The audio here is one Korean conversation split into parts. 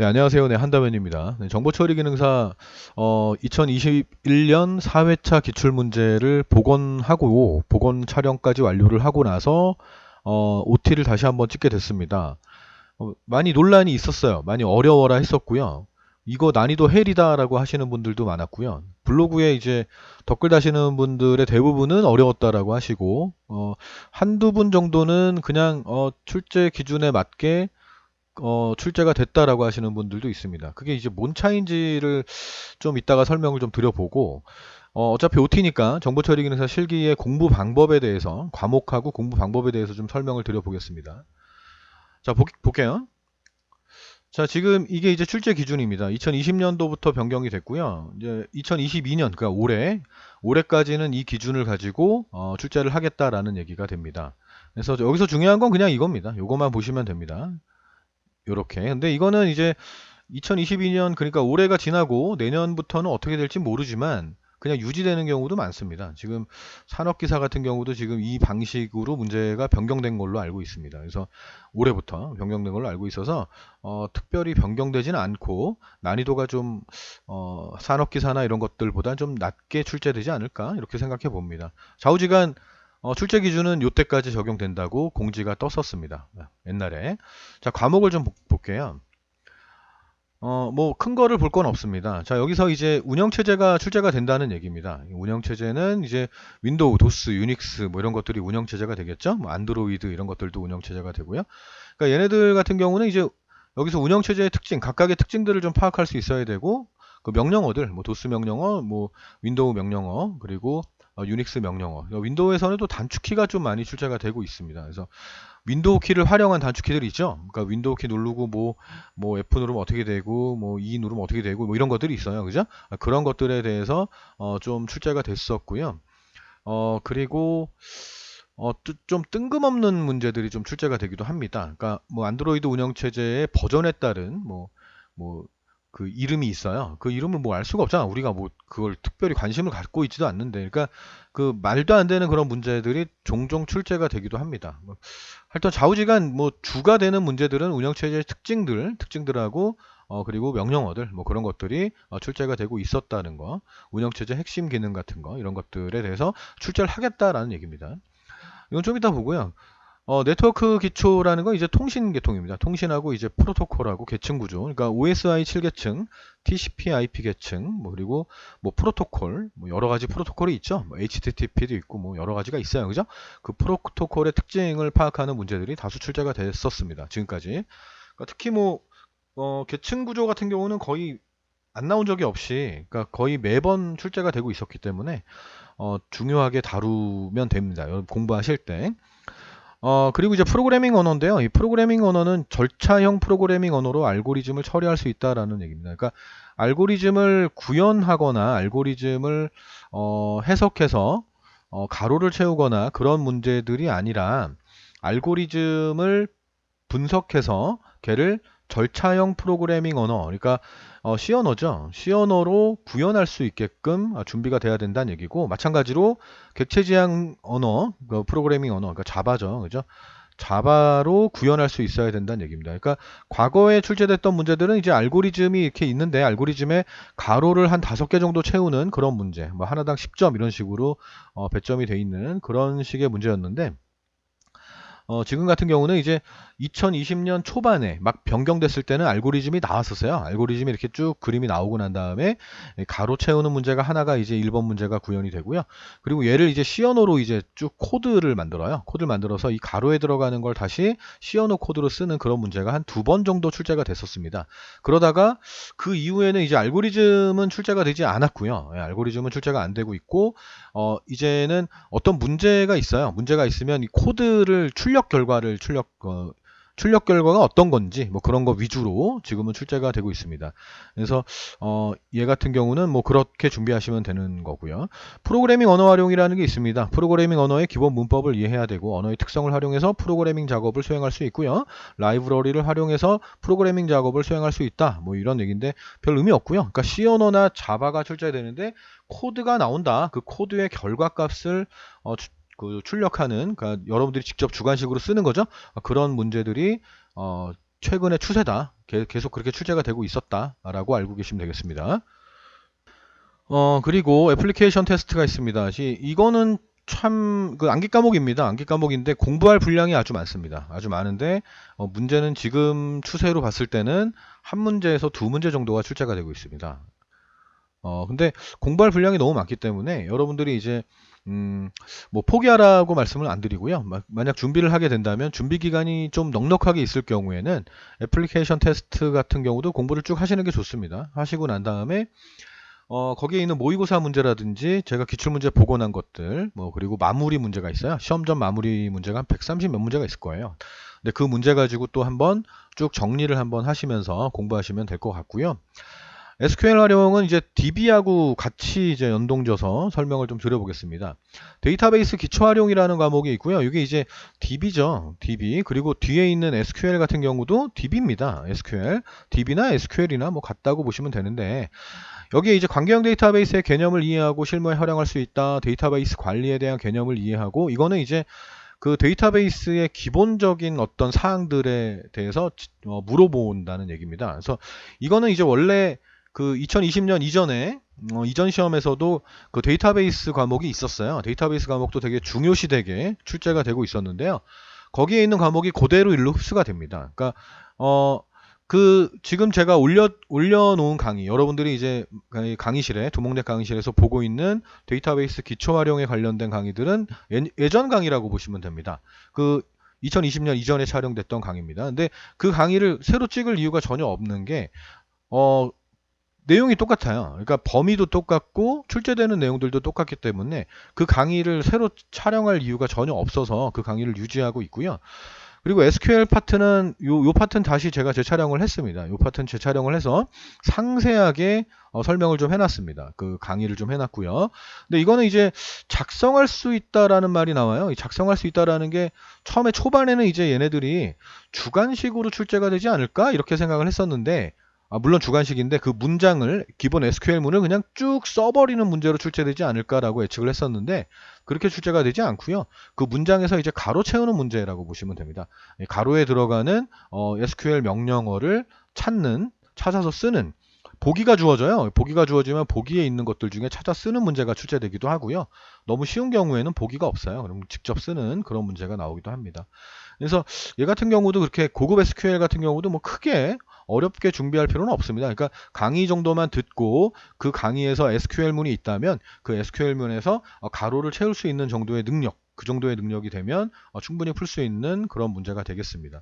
네, 안녕하세요. 네, 한다면입니다. 네, 정보처리 기능사 2021년 4회차 기출문제를 복원하고 복원 촬영까지 완료를 하고 나서 OT를 다시 한번 찍게 됐습니다. 많이 논란이 있었어요. 많이 어려워라 했었고요. 이거 난이도 헬이다라고 하시는 분들도 많았고요. 블로그에 이제 댓글 다시는 분들의 대부분은 어려웠다라고 하시고 한두 분 정도는 그냥 출제 기준에 맞게 출제가 됐다라고 하시는 분들도 있습니다. 그게 이제 뭔 차이인지를 좀 이따가 설명을 좀 드려보고, 어차피 OT니까 정보처리 기능사 실기의 공부 방법에 대해서, 과목하고 공부 방법에 대해서 좀 설명을 드려보겠습니다. 자, 볼게요. 자, 지금 이게 이제 출제 기준입니다. 2020년도부터 변경이 됐고요. 이제 2022년, 그러니까 올해까지는 이 기준을 가지고 출제를 하겠다라는 얘기가 됩니다. 그래서 여기서 중요한 건 그냥 이겁니다. 요것만 보시면 됩니다. 요렇게. 근데 이거는 이제 2022년 그러니까 올해가 지나고 내년부터는 어떻게 될지 모르지만 그냥 유지되는 경우도 많습니다. 지금 산업기사 같은 경우도 지금 이 방식으로 문제가 변경된 걸로 알고 있습니다. 그래서 올해부터 변경된 걸로 알고 있어서 특별히 변경되지는 않고 난이도가 좀 산업기사나 이런 것들보다 좀 낮게 출제되지 않을까 이렇게 생각해 봅니다. 좌우지간 출제 기준은 요때까지 적용된다고 공지가 떴었습니다. 옛날에. 자, 과목을 좀 볼게요. 뭐 큰 거를 볼 건 없습니다. 자, 여기서 이제 운영체제가 출제가 된다는 얘기입니다. 운영체제는 이제 윈도우, 도스, 유닉스 뭐 이런 것들이 운영체제가 되겠죠. 뭐 안드로이드 이런 것들도 운영체제가 되고요. 그러니까 얘네들 같은 경우는 이제 여기서 운영체제의 특징, 각각의 특징들을 좀 파악할 수 있어야 되고 그 명령어들, 뭐 도스 명령어, 뭐 윈도우 명령어, 그리고 유닉스 명령어. 윈도우에서는 또 단축키가 좀 많이 출제가 되고 있습니다. 그래서 윈도우 키를 활용한 단축키들이 있죠. 그러니까 윈도우 키 누르고 뭐 F 누르면 어떻게 되고 뭐 E 누르면 어떻게 되고 뭐 이런 것들이 있어요. 그죠? 그런 것들에 대해서 좀 출제가 됐었고요. 그리고 좀 뜬금없는 문제들이 좀 출제가 되기도 합니다. 그러니까 뭐 안드로이드 운영체제의 버전에 따른 뭐 그 이름이 있어요. 그 이름을 뭐 알 수가 없잖아. 우리가 뭐 그걸 특별히 관심을 갖고 있지도 않는데. 그러니까 그 말도 안 되는 그런 문제들이 종종 출제가 되기도 합니다. 하여튼 좌우지간 뭐 주가 되는 문제들은 운영체제의 특징들하고 그리고 명령어들 뭐 그런 것들이 출제가 되고 있었다는 거, 운영체제 핵심 기능 같은 거 이런 것들에 대해서 출제를 하겠다라는 얘기입니다. 이건 좀 이따 보고요. 네트워크 기초라는 건 이제 통신 계통입니다. 통신하고 이제 프로토콜하고 계층 구조. 그러니까 OSI 7계층, TCP/IP 계층, 뭐 그리고 뭐 프로토콜, 뭐 여러 가지 프로토콜이 있죠. 뭐 HTTP도 있고 뭐 여러 가지가 있어요. 그죠? 그 프로토콜의 특징을 파악하는 문제들이 다수 출제가 됐었습니다. 지금까지. 그러니까 특히 뭐 계층 구조 같은 경우는 거의 안 나온 적이 없이, 그러니까 거의 매번 출제가 되고 있었기 때문에 중요하게 다루면 됩니다. 여러분 공부하실 때. 그리고 이제 프로그래밍 언어인데요. 이 프로그래밍 언어는 절차형 프로그래밍 언어로 알고리즘을 처리할 수 있다라는 얘기입니다. 그러니까 알고리즘을 구현하거나 알고리즘을 해석해서 가로를 채우거나 그런 문제들이 아니라 알고리즘을 분석해서 걔를 절차형 프로그래밍 언어, 그러니까 C 언어죠. C 언어로 구현할 수 있게끔 준비가 돼야 된다는 얘기고, 마찬가지로 객체 지향 언어, 그 프로그래밍 언어, 그러니까 자바죠, 그죠? 자바로 구현할 수 있어야 된다는 얘기입니다. 그러니까 과거에 출제됐던 문제들은 이제 알고리즘이 이렇게 있는데 알고리즘에 가로를 한 5개 정도 채우는 그런 문제, 뭐 하나당 10점 이런 식으로 배점이 돼 있는 그런 식의 문제였는데, 지금 같은 경우는 이제 2020년 초반에 막 변경됐을 때는 알고리즘이 나왔었어요. 알고리즘이 이렇게 쭉 그림이 나오고 난 다음에 가로 채우는 문제가 하나가 이제 1번 문제가 구현이 되고요. 그리고 얘를 이제 C 언어로 이제 쭉 코드를 만들어요. 코드를 만들어서 이 가로에 들어가는 걸 다시 C 언어 코드로 쓰는 그런 문제가 한 2번 정도 출제가 됐었습니다. 그러다가 그 이후에는 이제 알고리즘은 출제가 되지 않았고요. 알고리즘은 출제가 안 되고 있고, 이제는 어떤 문제가 있어요. 문제가 있으면 이 코드를 출력 결과가 어떤 건지 뭐 그런 거 위주로 지금은 출제가 되고 있습니다. 그래서 얘 같은 경우는 뭐 그렇게 준비하시면 되는 거고요. 프로그래밍 언어 활용이라는 게 있습니다. 프로그래밍 언어의 기본 문법을 이해해야 되고 언어의 특성을 활용해서 프로그래밍 작업을 수행할 수 있고요. 라이브러리를 활용해서 프로그래밍 작업을 수행할 수 있다. 뭐 이런 얘기인데 별 의미 없고요. 그러니까 C 언어나 자바가 출제되는데 코드가 나온다. 그 코드의 결과값을 그 출력하는, 그러니까 여러분들이 직접 주관식으로 쓰는 거죠. 그런 문제들이 최근의 추세다. 계속 그렇게 출제가 되고 있었다라고 알고 계시면 되겠습니다. 그리고 애플리케이션 테스트가 있습니다. 이거는 참, 그 암기 과목입니다. 암기 과목인데 공부할 분량이 아주 많습니다. 아주 많은데, 문제는 지금 추세로 봤을 때는 한 문제에서 두 문제 정도가 출제가 되고 있습니다. 근데 공부할 분량이 너무 많기 때문에 여러분들이 이제, 뭐 포기하라고 말씀을 안 드리고요. 만약 준비를 하게 된다면 준비 기간이 좀 넉넉하게 있을 경우에는 애플리케이션 테스트 같은 경우도 공부를 쭉 하시는 게 좋습니다. 하시고 난 다음에 거기에 있는 모의고사 문제라든지 제가 기출문제 복원한 것들, 뭐, 그리고 마무리 문제가 있어요. 시험 전 마무리 문제가 한 130 몇 문제가 있을 거예요. 근데 그 문제 가지고 또 한번 쭉 정리를 한번 하시면서 공부하시면 될 것 같고요. SQL 활용은 이제 DB하고 같이 이제 연동져서 설명을 좀 드려보겠습니다. 데이터베이스 기초 활용이라는 과목이 있고요. 이게 이제 DB죠. DB. 그리고 뒤에 있는 SQL 같은 경우도 DB입니다. SQL. DB나 SQL이나 뭐 같다고 보시면 되는데, 여기에 이제 관계형 데이터베이스의 개념을 이해하고 실무에 활용할 수 있다. 데이터베이스 관리에 대한 개념을 이해하고, 이거는 이제 그 데이터베이스의 기본적인 어떤 사항들에 대해서 물어본다는 얘기입니다. 그래서 이거는 이제 원래 그 2020년 이전에 이전 시험에서도 그 데이터베이스 과목이 있었어요. 데이터베이스 과목도 되게 중요시되게 출제가 되고 있었는데요. 거기에 있는 과목이 그대로 일로 흡수가 됩니다. 그러니까 지금 제가 올려놓은 강의, 여러분들이 이제 강의실에, 두목넷 강의실에서 보고 있는 데이터베이스 기초 활용에 관련된 강의들은 예전 강의라고 보시면 됩니다. 그 2020년 이전에 촬영됐던 강의입니다. 근데 그 강의를 새로 찍을 이유가 전혀 없는 게, 내용이 똑같아요. 그러니까 범위도 똑같고 출제되는 내용들도 똑같기 때문에 그 강의를 새로 촬영할 이유가 전혀 없어서 그 강의를 유지하고 있고요. 그리고 SQL 파트는 요 파트는 다시 제가 재촬영을 했습니다. 요 파트는 재촬영을 해서 상세하게 설명을 좀 해놨습니다. 그 강의를 좀 해놨고요. 근데 이거는 이제 작성할 수 있다라는 말이 나와요. 이 작성할 수 있다라는 게 처음에 초반에는 이제 얘네들이 주관식으로 출제가 되지 않을까 이렇게 생각을 했었는데, 물론 주관식인데 그 문장을 기본 SQL문을 그냥 쭉 써버리는 문제로 출제되지 않을까라고 예측을 했었는데 그렇게 출제가 되지 않고요. 그 문장에서 이제 가로 채우는 문제라고 보시면 됩니다. 가로에 들어가는 SQL 명령어를 찾아서 쓰는, 보기가 주어져요. 보기가 주어지면 보기에 있는 것들 중에 찾아 쓰는 문제가 출제되기도 하고요. 너무 쉬운 경우에는 보기가 없어요. 그럼 직접 쓰는 그런 문제가 나오기도 합니다. 그래서 얘 같은 경우도 그렇게 고급 SQL 같은 경우도 뭐 크게 어렵게 준비할 필요는 없습니다. 그러니까 강의 정도만 듣고 그 강의에서 SQL문이 있다면 그 SQL문에서 가로를 채울 수 있는 정도의 능력, 그 정도의 능력이 되면 충분히 풀 수 있는 그런 문제가 되겠습니다.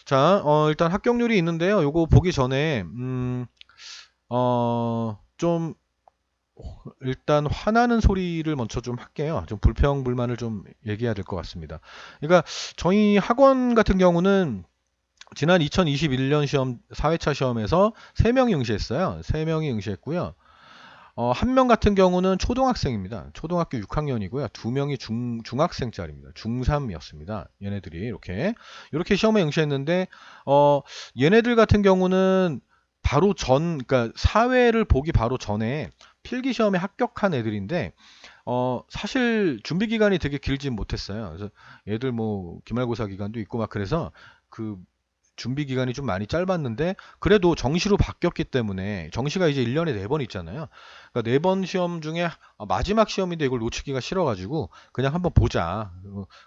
자, 일단 합격률이 있는데요. 요거 보기 전에 좀 일단 화나는 소리를 먼저 좀 할게요. 좀 불평불만을 좀 얘기해야 될 것 같습니다. 그러니까 저희 학원 같은 경우는 지난 2021년 시험 4회차 시험에서 3명이 응시했어요. 3명이 응시했고요. 1명 같은 경우는 초등학생입니다. 초등학교 6학년이고요. 2명이 중학생짜리입니다. 중3이었습니다. 얘네들이 이렇게 시험에 응시했는데 얘네들 같은 경우는 바로 그러니까 사회를 보기 바로 전에 필기 시험에 합격한 애들인데 사실 준비 기간이 되게 길진 못했어요. 그래서 얘들 뭐 기말고사 기간도 있고 막 그래서 그 준비 기간이 좀 많이 짧았는데 그래도 정시로 바뀌었기 때문에, 정시가 이제 1년에 4번 있잖아요. 그러니까 4번 시험 중에 마지막 시험인데 이걸 놓치기가 싫어가지고 그냥 한번 보자.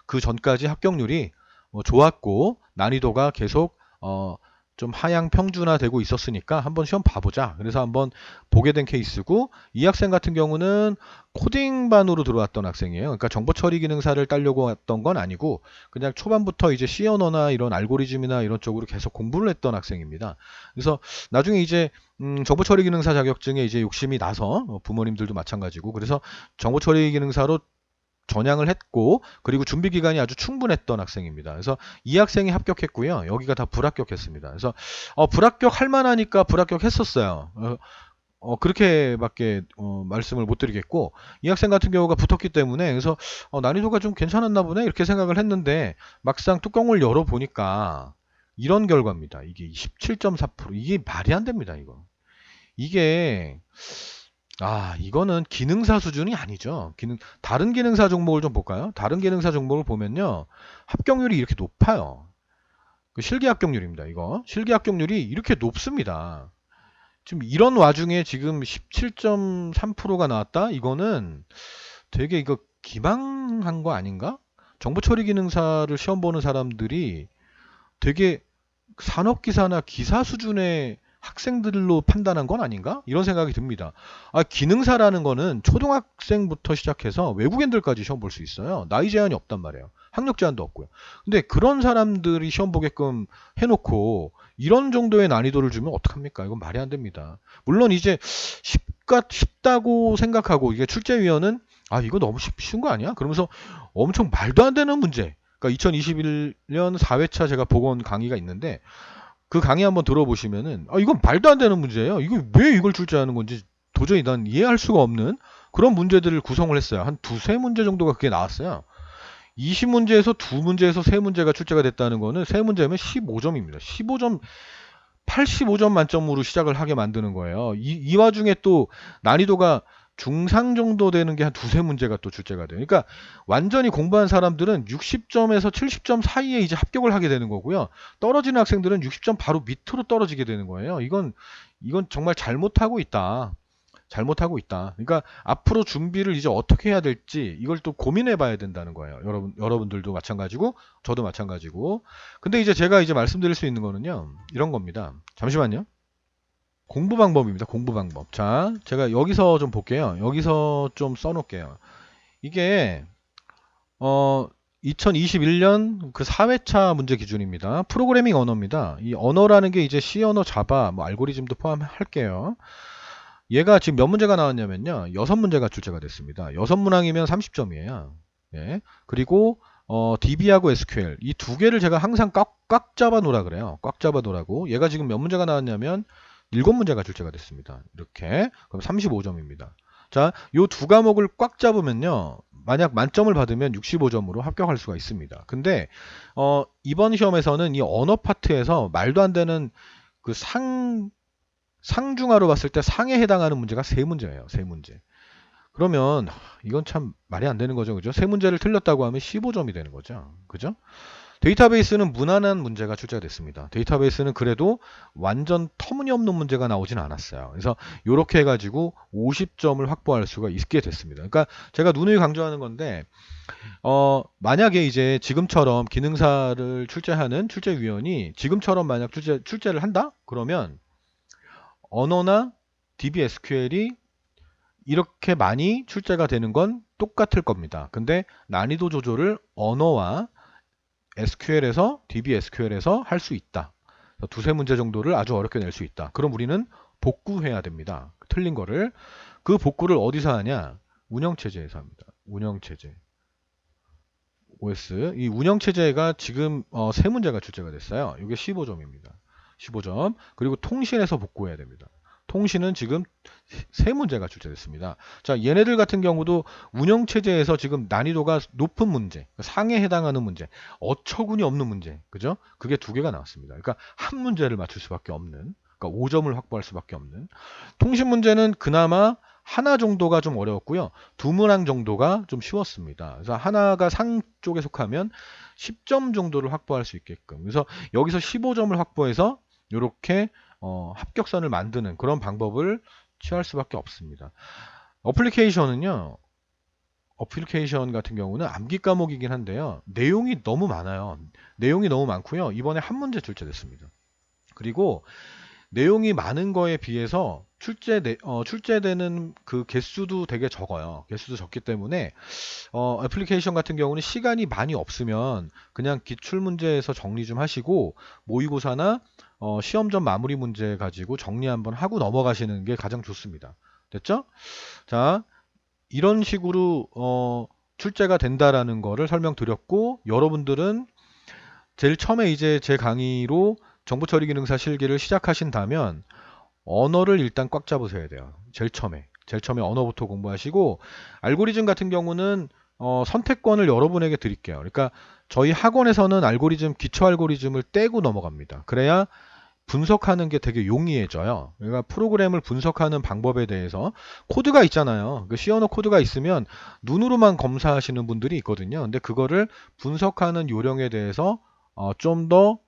그 전까지 합격률이 좋았고 난이도가 계속 좀 하향 평준화되고 있었으니까 한번 시험 봐보자. 그래서 한번 보게 된 케이스고, 이 학생 같은 경우는 코딩반으로 들어왔던 학생이에요. 그러니까 정보 처리 기능사를 따려고 왔던 건 아니고 그냥 초반부터 이제 C 언어나 이런 알고리즘이나 이런 쪽으로 계속 공부를 했던 학생입니다. 그래서 나중에 이제 정보 처리 기능사 자격증에 이제 욕심이 나서 부모님들도 마찬가지고 그래서 정보 처리 기능사로 전향을 했고, 그리고 준비 기간이 아주 충분했던 학생입니다. 그래서 이 학생이 합격했고요. 여기가 다 불합격했습니다. 그래서 불합격할 만하니까 불합격했었어요. 그렇게밖에 말씀을 못 드리겠고, 이 학생 같은 경우가 붙었기 때문에 그래서 난이도가 좀 괜찮았나 보네 이렇게 생각을 했는데 막상 뚜껑을 열어보니까 이런 결과입니다. 이게 17.4%. 이게 말이 안 됩니다. 이게 이거는 기능사 수준이 아니죠. 다른 기능사 종목을 좀 볼까요? 다른 기능사 종목을 보면요. 합격률이 이렇게 높아요. 그 실기 합격률입니다. 이거 실기 합격률이 이렇게 높습니다. 지금 이런 와중에 지금 17.3%가 나왔다? 이거는 되게 이거 기망한 거 아닌가? 정보처리기능사를 시험 보는 사람들이 되게 산업기사나 기사 수준의 학생들로 판단한 건 아닌가? 이런 생각이 듭니다. 아, 기능사라는 거는 초등학생부터 시작해서 외국인들까지 시험 볼 수 있어요. 나이 제한이 없단 말이에요. 학력 제한도 없고요. 근데 그런 사람들이 시험 보게끔 해놓고 이런 정도의 난이도를 주면 어떡합니까? 이건 말이 안 됩니다. 물론 이제 쉽다고 생각하고 이게 출제위원은 아, 이거 너무 쉬운 거 아니야? 그러면서 엄청 말도 안 되는 문제. 그러니까 2021년 4회차 제가 보건 강의가 있는데 그 강의 한번 들어보시면은 아, 이건 말도 안 되는 문제예요. 이거 왜 이걸 출제하는 건지 도저히 난 이해할 수가 없는 그런 문제들을 구성을 했어요. 한 두세 문제 정도가 그게 나왔어요. 20문제에서 2문제에서 3문제가 출제가 됐다는 거는 3문제면 15점입니다. 15점, 85점 만점으로 시작을 하게 만드는 거예요. 이 와중에 또 난이도가 중상 정도 되는 게 한 두세 문제가 또 출제가 돼요. 그러니까 완전히 공부한 사람들은 60점에서 70점 사이에 이제 합격을 하게 되는 거고요. 떨어지는 학생들은 60점 바로 밑으로 떨어지게 되는 거예요. 이건 정말 잘못하고 있다. 잘못하고 있다. 그러니까 앞으로 준비를 이제 어떻게 해야 될지 이걸 또 고민해 봐야 된다는 거예요. 여러분들도 마찬가지고 저도 마찬가지고. 근데 이제 제가 이제 말씀드릴 수 있는 거는요. 이런 겁니다. 잠시만요. 공부 방법입니다. 공부 방법. 자, 제가 여기서 좀 볼게요. 여기서 좀 써놓을게요. 이게 2021년 그 4회차 문제 기준입니다. 프로그래밍 언어입니다. 이 언어라는 게 이제 C 언어, 자바, 뭐 알고리즘도 포함할게요. 얘가 지금 몇 문제가 나왔냐면요. 6문제가 출제가 됐습니다. 6문항이면 30점이에요. 예. 그리고 DB하고 SQL 이 두 개를 제가 항상 꽉 잡아 놓으라 그래요. 꽉 잡아 놓으라고. 얘가 지금 몇 문제가 나왔냐면 7문제가 출제가 됐습니다. 이렇게. 그럼 35점입니다. 자, 요 두 과목을 꽉 잡으면요. 만약 만점을 받으면 65점으로 합격할 수가 있습니다. 근데 이번 시험에서는 이 언어 파트에서 말도 안 되는 그 상중하로 봤을 때 상에 해당하는 문제가 3문제예요. 3문제. 그러면 이건 참 말이 안 되는 거죠. 그죠? 3문제를 틀렸다고 하면 15점이 되는 거죠. 그죠? 데이터베이스는 무난한 문제가 출제가 됐습니다. 데이터베이스는 그래도 완전 터무니없는 문제가 나오진 않았어요. 그래서 이렇게 해가지고 50점을 확보할 수가 있게 됐습니다. 그러니까 제가 누누이 강조하는 건데 만약에 이제 지금처럼 기능사를 출제하는 출제위원이 지금처럼 만약 출제를 한다? 그러면 언어나 DB SQL이 이렇게 많이 출제가 되는 건 똑같을 겁니다. 근데 난이도 조절을 언어와 SQL에서 DB SQL에서 할 수 있다. 두세 문제 정도를 아주 어렵게 낼 수 있다. 그럼 우리는 복구해야 됩니다. 틀린 거를. 그 복구를 어디서 하냐? 운영체제에서 합니다. 운영체제. OS. 이 운영체제가 지금 3문제가 출제가 됐어요. 이게 15점입니다. 15점. 그리고 통신에서 복구해야 됩니다. 통신은 지금 3문제가 출제됐습니다. 자, 얘네들 같은 경우도 운영체제에서 지금 난이도가 높은 문제, 상에 해당하는 문제, 어처구니 없는 문제, 그죠? 그게 2개가 나왔습니다. 그러니까 한 문제를 맞출 수밖에 없는, 그러니까 5점을 확보할 수밖에 없는. 통신 문제는 그나마 하나 정도가 좀 어려웠고요. 2문항 정도가 좀 쉬웠습니다. 그래서 하나가 상 쪽에 속하면 10점 정도를 확보할 수 있게끔. 그래서 여기서 15점을 확보해서 이렇게 합격선을 만드는 그런 방법을 취할 수밖에 없습니다. 어플리케이션 같은 경우는 암기 과목이긴 한데요. 내용이 너무 많아요. 내용이 너무 많고요. 이번에 한 문제 출제됐습니다. 그리고 내용이 많은 거에 비해서 출제되는 그 개수도 되게 적어요. 개수도 적기 때문에 애플리케이션 같은 경우는 시간이 많이 없으면 그냥 기출문제에서 정리 좀 하시고 모의고사나 시험 전 마무리 문제 가지고 정리 한번 하고 넘어가시는 게 가장 좋습니다. 됐죠? 자, 이런 식으로 출제가 된다라는 거를 설명드렸고, 여러분들은 제일 처음에 이제 제 강의로 정보처리기능사 실기를 시작하신다면 언어를 일단 꽉 잡으셔야 돼요. 제일 처음에 언어부터 공부하시고, 알고리즘 같은 경우는 선택권을 여러분에게 드릴게요. 그러니까 저희 학원에서는 기초 알고리즘을 떼고 넘어갑니다. 그래야 분석하는 게 되게 용이해져요. 그러니까 프로그램을 분석하는 방법에 대해서 코드가 있잖아요. 그 C 언어 코드가 있으면 눈으로만 검사하시는 분들이 있거든요. 근데 그거를 분석하는 요령에 대해서 좀 더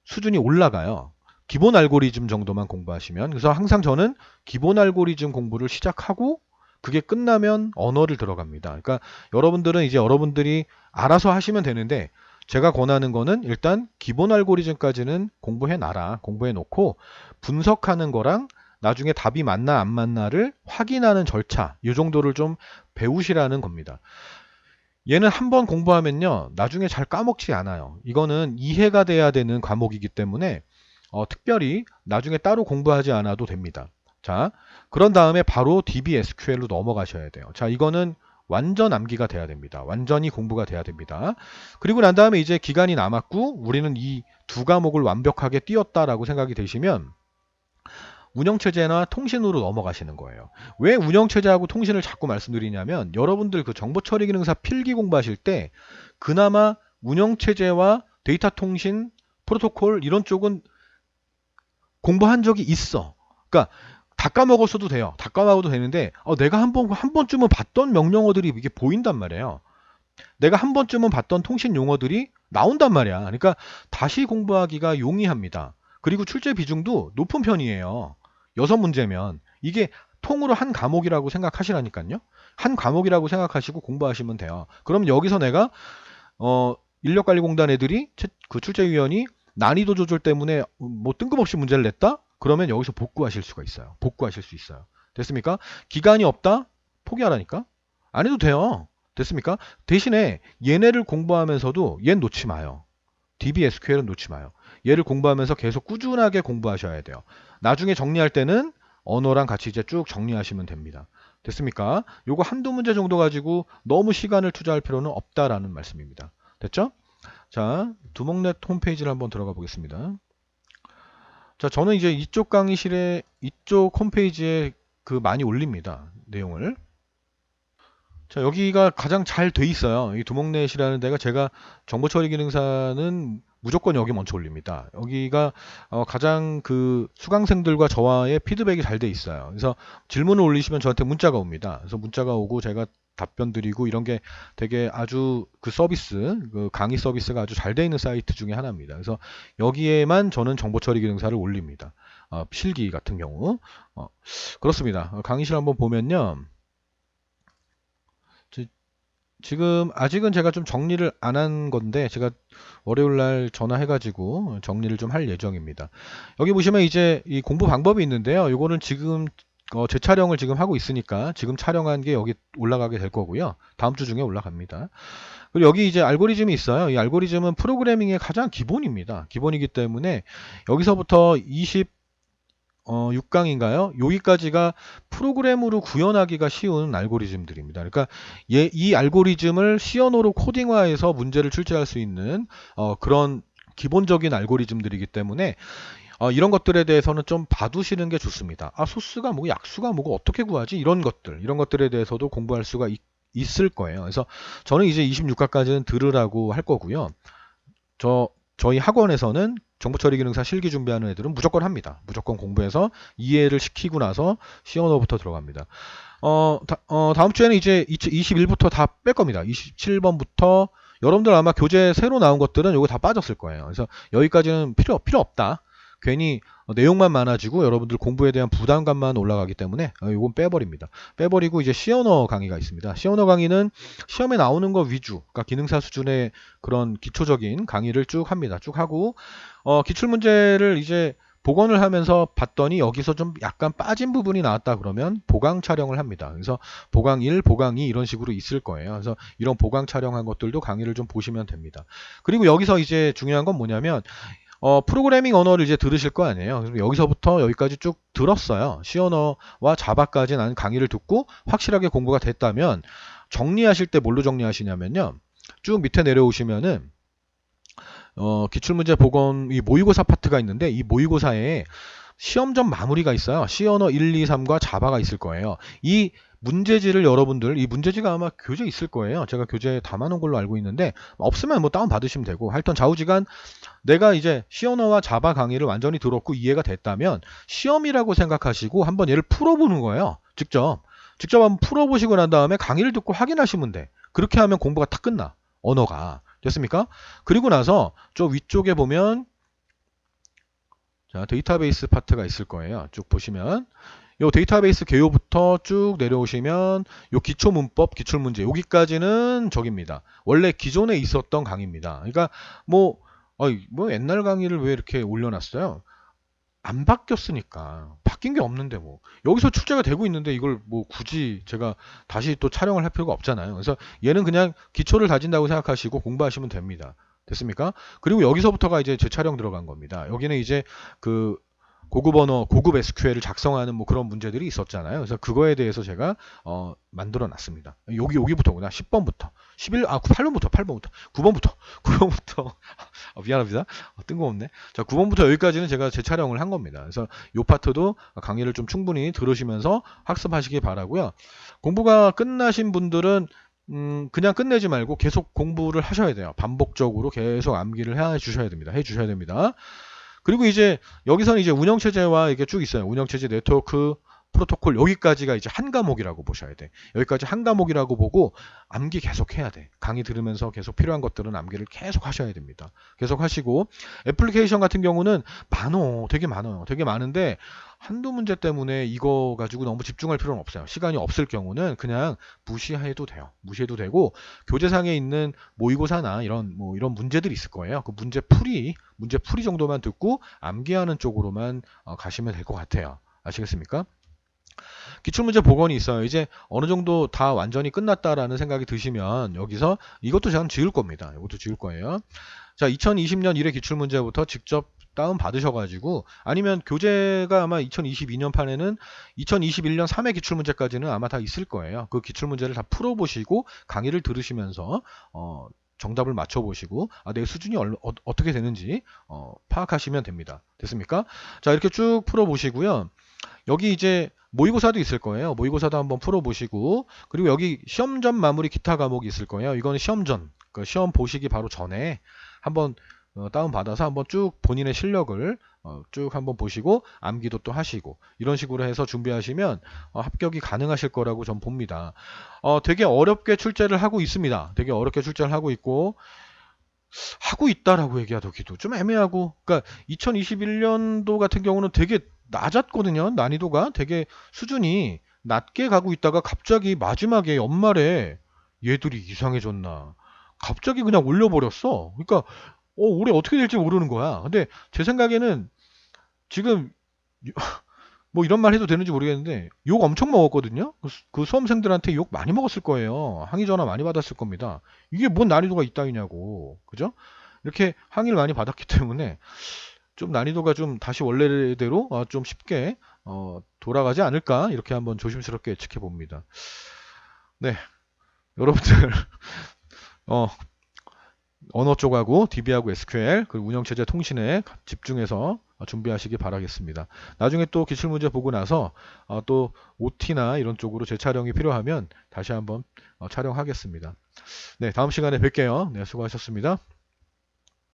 수준이 올라가요. 기본 알고리즘 정도만 공부하시면. 그래서 항상 저는 기본 알고리즘 공부를 시작하고 그게 끝나면 언어를 들어갑니다. 그러니까 여러분들은 이제 여러분들이 알아서 하시면 되는데 제가 권하는 거는 일단 기본 알고리즘까지는 공부해 놔라. 공부해 놓고 분석하는 거랑 나중에 답이 맞나 안 맞나를 확인하는 절차, 이 정도를 좀 배우시라는 겁니다. 얘는 한번 공부하면요, 나중에 잘 까먹지 않아요. 이거는 이해가 돼야 되는 과목이기 때문에 특별히 나중에 따로 공부하지 않아도 됩니다. 자, 그런 다음에 바로 DBSQL로 넘어가셔야 돼요. 자, 이거는 완전 암기가 돼야 됩니다. 완전히 공부가 돼야 됩니다. 그리고 난 다음에 이제 기간이 남았고 우리는 이 두 과목을 완벽하게 띄웠다라고 생각이 되시면 운영체제나 통신으로 넘어가시는 거예요. 왜 운영체제하고 통신을 자꾸 말씀드리냐면 여러분들 그 정보처리기능사 필기 공부하실 때 그나마 운영체제와 데이터 통신, 프로토콜 이런 쪽은 공부한 적이 있어. 그러니까 다 까먹었어도 돼요. 다 까먹어도 되는데 내가 한 번쯤은 봤던 명령어들이 이게 보인단 말이에요. 내가 한 번쯤은 봤던 통신 용어들이 나온단 말이야. 그러니까 다시 공부하기가 용이합니다. 그리고 출제 비중도 높은 편이에요. 6문제면 이게 통으로 한 과목이라고 생각하시라니까요. 한 과목이라고 생각하시고 공부하시면 돼요. 그럼 여기서 내가 인력관리공단 애들이 그 출제위원이 난이도 조절 때문에 뭐 뜬금없이 문제를 냈다? 그러면 여기서 복구하실 수가 있어요. 복구하실 수 있어요. 됐습니까? 기간이 없다? 포기하라니까? 안 해도 돼요. 됐습니까? 대신에 얘네를 공부하면서도 얘는 놓지 마요. DBSQL은 놓지 마요. 얘를 공부하면서 계속 꾸준하게 공부하셔야 돼요. 나중에 정리할 때는 언어랑 같이 이제 쭉 정리하시면 됩니다. 됐습니까? 요거 한두 문제 정도 가지고 너무 시간을 투자할 필요는 없다라는 말씀입니다. 됐죠? 자, 두목넷 홈페이지를 한번 들어가 보겠습니다. 자, 저는 이제 이쪽 강의실에 이쪽 홈페이지에 그 많이 올립니다. 내용을. 자, 여기가 가장 잘 돼 있어요. 이 두목넷이라는 데가 제가 정보처리 기능사는 무조건 여기 먼저 올립니다. 여기가 가장 그 수강생들과 저와의 피드백이 잘 돼 있어요. 그래서 질문을 올리시면 저한테 문자가 옵니다. 그래서 문자가 오고 제가 답변 드리고 이런 게 되게 아주 그 서비스, 그 강의 서비스가 아주 잘 돼 있는 사이트 중에 하나입니다. 그래서 여기에만 저는 정보처리 기능사를 올립니다. 실기 같은 경우. 그렇습니다. 강의실 한번 보면요. 지금 아직은 제가 좀 정리를 안 한 건데 제가 월요일 날 전화해가지고 정리를 좀 할 예정입니다. 여기 보시면 이제 이 공부 방법이 있는데요. 이거는 지금 재촬영을 지금 하고 있으니까 지금 촬영한 게 여기 올라가게 될 거고요. 다음 주 중에 올라갑니다. 그리고 여기 이제 알고리즘이 있어요. 이 알고리즘은 프로그래밍의 가장 기본입니다. 기본이기 때문에 여기서부터 6강인가요? 여기까지가 프로그램으로 구현하기가 쉬운 알고리즘들입니다. 그러니까 이 알고리즘을 C 언어로 코딩화해서 문제를 출제할 수 있는 그런 기본적인 알고리즘들이기 때문에 이런 것들에 대해서는 좀 봐두시는 게 좋습니다. 소수가 뭐고 약수가 뭐고 어떻게 구하지? 이런 것들에 대해서도 공부할 수가 있을 거예요. 그래서 저는 이제 26과까지는 들으라고 할 거고요. 저희 학원에서는 정보처리 기능사 실기 준비하는 애들은 무조건 합니다. 무조건 공부해서 이해를 시키고 나서 C 언어부터 들어갑니다. 다음 주에는 이제 21부터 다 뺄 겁니다. 27번부터 여러분들 아마 교재 새로 나온 것들은 요거 다 빠졌을 거예요. 그래서 여기까지는 필요 없다. 괜히 내용만 많아지고 여러분들 공부에 대한 부담감만 올라가기 때문에 이건 빼버립니다. 빼버리고 이제 C 언어 강의가 있습니다. C 언어 강의는 시험에 나오는 거 위주, 그러니까 기능사 수준의 그런 기초적인 강의를 쭉 합니다. 쭉 하고 기출문제를 이제 복원을 하면서 봤더니 여기서 좀 약간 빠진 부분이 나왔다 그러면 보강 촬영을 합니다. 그래서 보강 1, 보강 2 이런 식으로 있을 거예요. 그래서 이런 보강 촬영한 것들도 강의를 좀 보시면 됩니다. 그리고 여기서 이제 중요한 건 뭐냐면 프로그래밍 언어를 이제 들으실 거 아니에요. 그래서 여기서부터 여기까지 쭉 들었어요. C 언어와 자바까지 나는 강의를 듣고 확실하게 공부가 됐다면 정리하실 때 뭘로 정리하시냐면요. 쭉 밑에 내려오시면은 기출문제 복원 이 모의고사 파트가 있는데 이 모의고사에 시험점 마무리가 있어요. C 언어 1, 2, 3과 자바가 있을 거예요. 이 문제지를 여러분들 이 문제지가 아마 교재에 있을 거예요. 제가 교재에 담아놓은 걸로 알고 있는데 없으면 뭐 다운 받으시면 되고 하여튼 좌우지간 내가 이제 C 언어와 자바 강의를 완전히 들었고 이해가 됐다면 시험이라고 생각하시고 한번 얘를 풀어보는 거예요. 직접 한번 풀어보시고 난 다음에 강의를 듣고 확인하시면 돼. 그렇게 하면 공부가 탁 끝나. 언어가. 됐습니까? 그리고 나서 저 위쪽에 보면 자, 데이터베이스 파트가 있을 거예요. 쭉 보시면 요 데이터베이스 개요부터 쭉 내려오시면 요 기초 문법, 기출 문제 여기까지는 저깁니다. 원래 기존에 있었던 강의입니다. 그러니까 뭐 옛날 강의를 왜 이렇게 올려놨어요? 안 바뀌었으니까. 바뀐 게 없는데 뭐 여기서 출제가 되고 있는데 이걸 뭐 굳이 제가 다시 또 촬영을 할 필요가 없잖아요. 그래서 얘는 그냥 기초를 다진다고 생각하시고 공부하시면 됩니다. 됐습니까? 그리고 여기서부터가 이제 재촬영 들어간 겁니다. 여기는 이제 그 고급 언어, 고급 SQL을 작성하는 뭐 그런 문제들이 있었잖아요. 그래서 그거에 대해서 제가 만들어 놨습니다. 여기부터구나. 10번부터. 8번부터. 9번부터. 미안합니다. 뜬금없네. 자, 9번부터 여기까지는 제가 재촬영을 한 겁니다. 그래서 요 파트도 강의를 좀 충분히 들으시면서 학습하시기 바라고요. 공부가 끝나신 분들은 그냥 끝내지 말고 계속 공부를 하셔야 돼요. 반복적으로 계속 암기를 해 주셔야 됩니다. 그리고 이제 여기서는 이제 운영체제와 이게 쭉 있어요. 운영체제, 네트워크, 프로토콜 여기까지가 이제 한 과목이라고 보셔야 돼. 여기까지 한 과목이라고 보고 암기 계속 해야 돼. 강의 들으면서 계속 필요한 것들은 암기를 계속 하셔야 됩니다. 계속 하시고 애플리케이션 같은 경우는 되게 많아요. 되게 많은데 한두 문제 때문에 이거 가지고 너무 집중할 필요는 없어요. 시간이 없을 경우는 그냥 무시해도 돼요. 무시해도 되고 교재상에 있는 모의고사나 이런 문제들이 있을 거예요. 그 문제 풀이 정도만 듣고 암기하는 쪽으로만 가시면 될 것 같아요. 아시겠습니까? 기출문제 복원이 있어요. 이제 어느 정도 다 완전히 끝났다라는 생각이 드시면 여기서 이것도 저는 지울 겁니다. 이것도 지울 거예요. 자, 2020년 1회 기출문제부터 직접 다운 받으셔가지고 아니면 교재가 아마 2022년 판에는 2021년 3회 기출문제까지는 아마 다 있을 거예요. 그 기출문제를 다 풀어보시고 강의를 들으시면서 정답을 맞춰보시고 내 수준이 어떻게 되는지 파악하시면 됩니다. 됐습니까? 자, 이렇게 쭉 풀어보시고요. 여기 이제 모의고사도 있을 거예요. 모의고사도 한번 풀어보시고 그리고 여기 시험전 마무리 기타 과목이 있을 거예요. 이거는 시험전, 그 시험 보시기 바로 전에 한번 다운받아서 한번 쭉 본인의 실력을 쭉 한번 보시고 암기도 또 하시고 이런 식으로 해서 준비하시면 합격이 가능하실 거라고 전 봅니다. 되게 어렵게 출제를 하고 있습니다. 되게 어렵게 출제를 하고 있고 하고 있다라고 얘기하기도 좀 애매하고 그러니까 2021년도 같은 경우는 되게 낮았거든요. 난이도가 되게 수준이 낮게 가고 있다가 갑자기 마지막에 연말에 얘들이 이상해졌나 갑자기 그냥 올려버렸어. 그러니까 올해 어떻게 될지 모르는 거야. 근데 제 생각에는 지금 뭐 이런 말 해도 되는지 모르겠는데 욕 엄청 먹었거든요. 그 수험생들한테 욕 많이 먹었을 거예요. 항의 전화 많이 받았을 겁니다. 이게 뭔 난이도가 있다이냐고. 그죠? 이렇게 항의를 많이 받았기 때문에 좀 난이도가 좀 다시 원래대로 좀 쉽게 돌아가지 않을까 이렇게 한번 조심스럽게 예측해 봅니다. 네, 여러분들 언어 쪽하고 DB하고 SQL 그리고 운영체제 통신에 집중해서 준비하시기 바라겠습니다. 나중에 또 기출문제 보고 나서 또 OT나 이런 쪽으로 재촬영이 필요하면 다시 한번 촬영하겠습니다. 네, 다음 시간에 뵐게요. 네, 수고하셨습니다.